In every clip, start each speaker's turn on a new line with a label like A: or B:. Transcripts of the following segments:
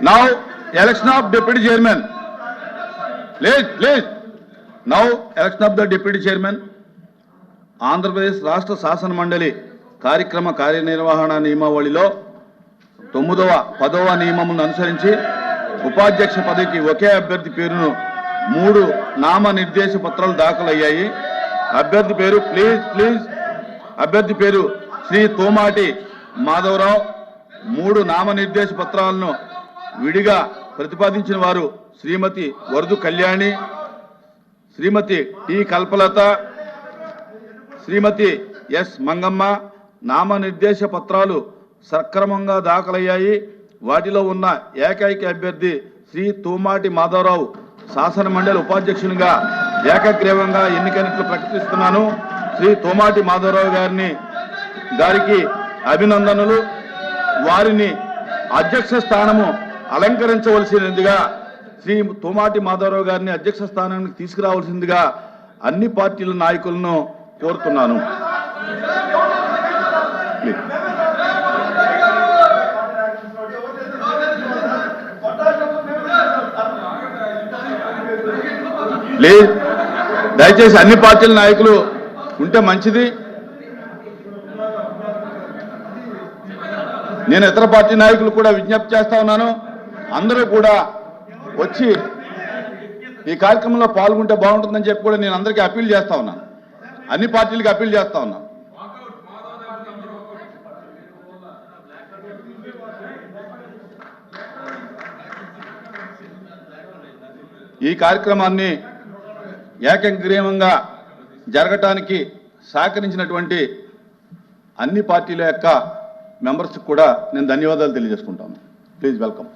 A: Now, election of deputy chairman. Please. Now, election of the deputy chairman. Andhra Pradesh రాష్ట్ర శాసన మండలి కార్యక్రమ కార్యనిర్వహణ నియమావళిలో 9వ 10వ నియమమును అనుసరించి ఉపాధ్యక్ష పదవికి ఒకే అభ్యర్థి పేరును 3 నామనిర్దేశ పత్రాలు దాఖలయ్యాయి. అభ్యర్థి పేరు అభ్యర్థి పేరు శ్రీ తోమాటి మాధవరావు. 3 నామనిర్దేశ పత్రాలను విడిగా ప్రతిపాదించిన వారు శ్రీమతి వరదు కళ్యాణి, శ్రీమతి టి కల్పలత, శ్రీమతి ఎస్ మంగమ్మ. నామనిర్దేశ పత్రాలు సక్రమంగా దాఖలయ్యాయి. వాటిలో ఉన్న ఏకైక అభ్యర్థి శ్రీ తోమాటి మాధవరావు శాసన మండలి ఉపాధ్యక్షునిగా ఏకగ్రీవంగా ఎన్నికైనట్లు ప్రకటిస్తున్నాను. శ్రీ తోమాటి మాధవరావు గారికి అభినందనలు. వారిని అధ్యక్ష స్థానము అలంకరించవలసినదిగా, శ్రీ తోమాటి మాధవరావు గారిని అధ్యక్ష స్థానానికి తీసుకురావాల్సిందిగా అన్ని పార్టీల నాయకులను కోరుతున్నాను. ప్లీజ్ దయచేసి అన్ని పార్టీల నాయకులు ఉంటే మంచిది. నేను ఇతర పార్టీ నాయకులు కూడా విజ్ఞప్తి చేస్తా ఉన్నాను. అందరూ కూడా వచ్చి ఈ కార్యక్రమంలో పాల్గొంటే బాగుంటుందని చెప్పి కూడా నేను అందరికీ అప్పీల్ చేస్తా ఉన్నాను. అన్ని పార్టీలకి అప్పీల్ చేస్తా ఉన్నాను. ఈ కార్యక్రమాన్ని ఏకగ్రీవంగా జరగటానికి సహకరించినటువంటి అన్ని పార్టీల యొక్క మెంబర్స్కి కూడా నేను ధన్యవాదాలు తెలియజేసుకుంటాను. Please welcome.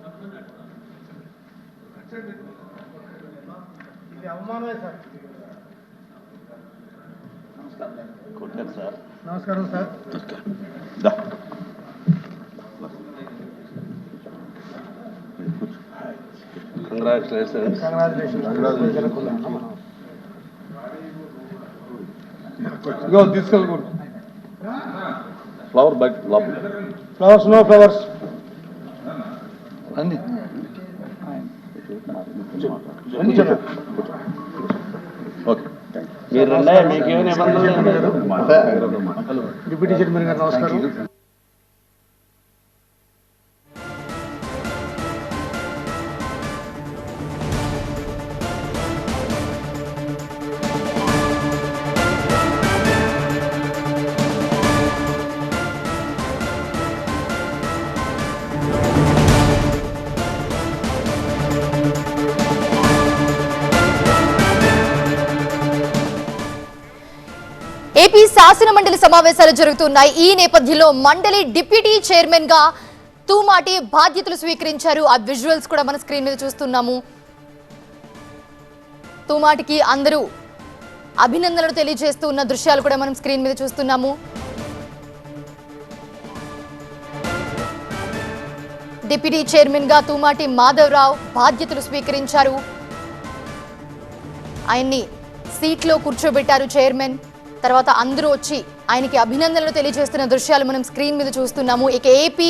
B: నమస్కారం సార్.
A: తీసుకెళ్ళకూడదు. ఫ్లవర్ బయట
B: ఫ్లవర్స్ నో ఫ్లవర్స్ అన్ని
A: ఓకే.
B: డిప్యూటీ చైర్మన్ గారు నమస్కారం.
C: ఏపీ శాసన మండలి సమావేశాలు జరుగుతున్నాయి. ఈ నేపథ్యంలో మండలి డిప్యూటీ చైర్మన్ గా తూమాటి బాధ్యతలు స్వీకరించారు. ఆ విజువల్స్ కూడా మన స్క్రీన్ మీద చూస్తున్నాము. తూమాటికి అందరూ అభినందనలు తెలియజేస్తూ ఉన్న దృశ్యాలు కూడా మనం స్క్రీన్ మీద చూస్తున్నాము. డిప్యూటీ చైర్మన్ గా తూమాటి మాధవరావు బాధ్యతలు స్వీకరించారు. ఆయన్ని సీట్లో కూర్చోబెట్టారు చైర్మన్. తర్వాత అందరూ వచ్చి ఆయనకి అభినందనలు తెలియజేస్తున్న దృశ్యాలు మనం స్క్రీన్ మీద చూస్తున్నాము. ఇక ఏపీ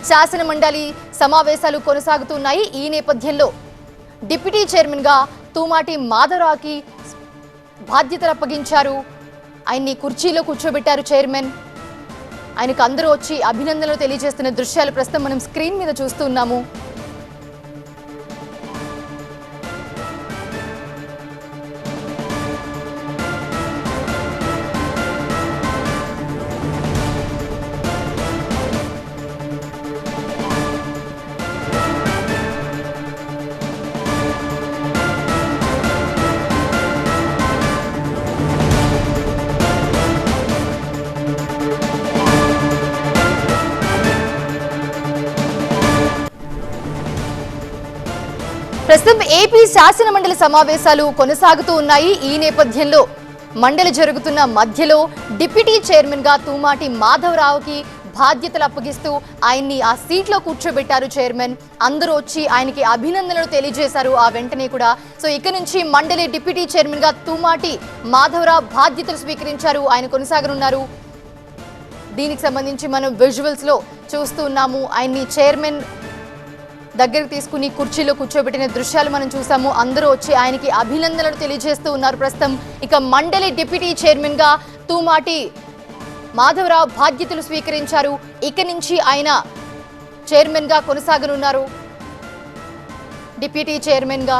C: శాసన మండలి సమావేశాలు కొనసాగుతున్నాయి. ఈ నేపథ్యంలో డిప్యూటీ చైర్మన్ గా తూమాటి మాధవరావుకి బాధ్యతలు అప్పగించారు. ఆయన్ని కుర్చీలో కూర్చోబెట్టారు చైర్మన్. ఆయనకు అందరూ వచ్చి అభినందనలు తెలియజేస్తున్న దృశ్యాలు ప్రస్తుతం మనం స్క్రీన్ మీద చూస్తున్నాము. ప్రస్తుతం ఏపీ శాసన మండలి సమావేశాలు కొనసాగుతూ ఉన్నాయి. ఈ నేపథ్యంలో మండలి జరుగుతున్న మధ్యలో డిప్యూటీ చైర్మన్ గా తూమాటి మాధవరావుకి బాధ్యతలు అప్పగిస్తూ ఆయన్ని ఆ సీట్లో కూర్చోబెట్టారు చైర్మన్. అందరూ వచ్చి ఆయనకి అభినందనలు తెలియజేశారు. ఆ వెంటనే కూడా ఇక నుంచి మండలి డిప్యూటీ చైర్మన్ గా తూమాటి మాధవరావు బాధ్యతలు స్వీకరించారు. ఆయన కొనసాగనున్నారు. దీనికి సంబంధించి మనం విజువల్స్ లో చూస్తున్నాము. ఆయన్ని చైర్మన్ దగ్గరికి తీసుకుని కుర్చీలో కూర్చోబెట్టిన దృశ్యాలు మనం చూసాము. అందరూ వచ్చి ఆయనకి అభినందనలు తెలియజేస్తూ ఉన్నారు. ప్రస్తుతం ఇక మండలి డిప్యూటీ చైర్మన్ గా తూమాటి మాధవరావు బాధ్యతలు స్వీకరించారు. ఇక నుంచి ఆయన చైర్మన్ గా కొనసాగనున్నారు. డిప్యూటీ చైర్మన్ గా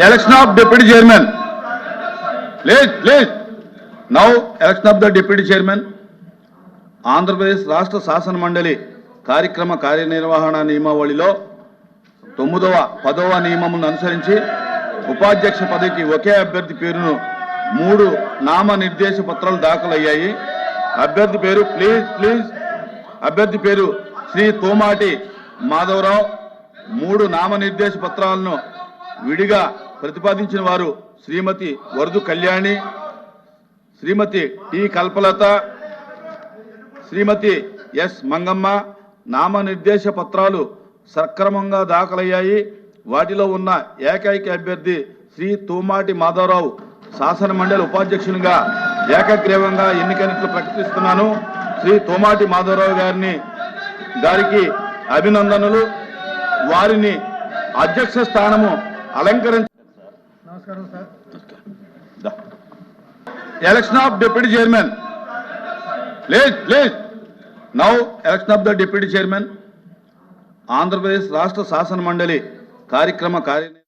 A: election of deputy chairman now election of the deputy chairman. Andhra Pradesh రాష్ట్ర శాసన మండలి కార్యనిర్వహణ నియమావళిలో 9వ 10వ నియమములను అనుసరించి ఉపాధ్యక్ష పదవికి ఒకే అభ్యర్థి పేరును 3 నామనిర్దేశ పత్రాలు దాఖలయ్యాయి. అభ్యర్థి పేరు అభ్యర్థి పేరు శ్రీ తోమాటి మాధవరావు. 3 నామనిర్దేశ పత్రాలను విడిగా ప్రతిపాదించిన వారు శ్రీమతి వరదు కళ్యాణి, శ్రీమతి టి కల్పలత, శ్రీమతి ఎస్ మంగమ్మ. నామనిర్దేశ పత్రాలు సక్రమంగా దాఖలయ్యాయి. వాటిలో ఉన్న ఏకైక అభ్యర్థి శ్రీ తోమాటి మాధవరావు శాసన మండలి ఉపాధ్యక్షునిగా ఏకగ్రీవంగా ఎన్నికైనట్లు ప్రకటిస్తున్నాను. శ్రీ తోమాటి మాధవరావు గారికి అభినందనలు. వారిని అధ్యక్ష స్థానము
B: నమస్కారం sir.
A: Election of deputy chairman now election of the deputy chairman. Andhra Pradesh రాష్ట్ర శాసన మండలి కార్యనిర్వహణ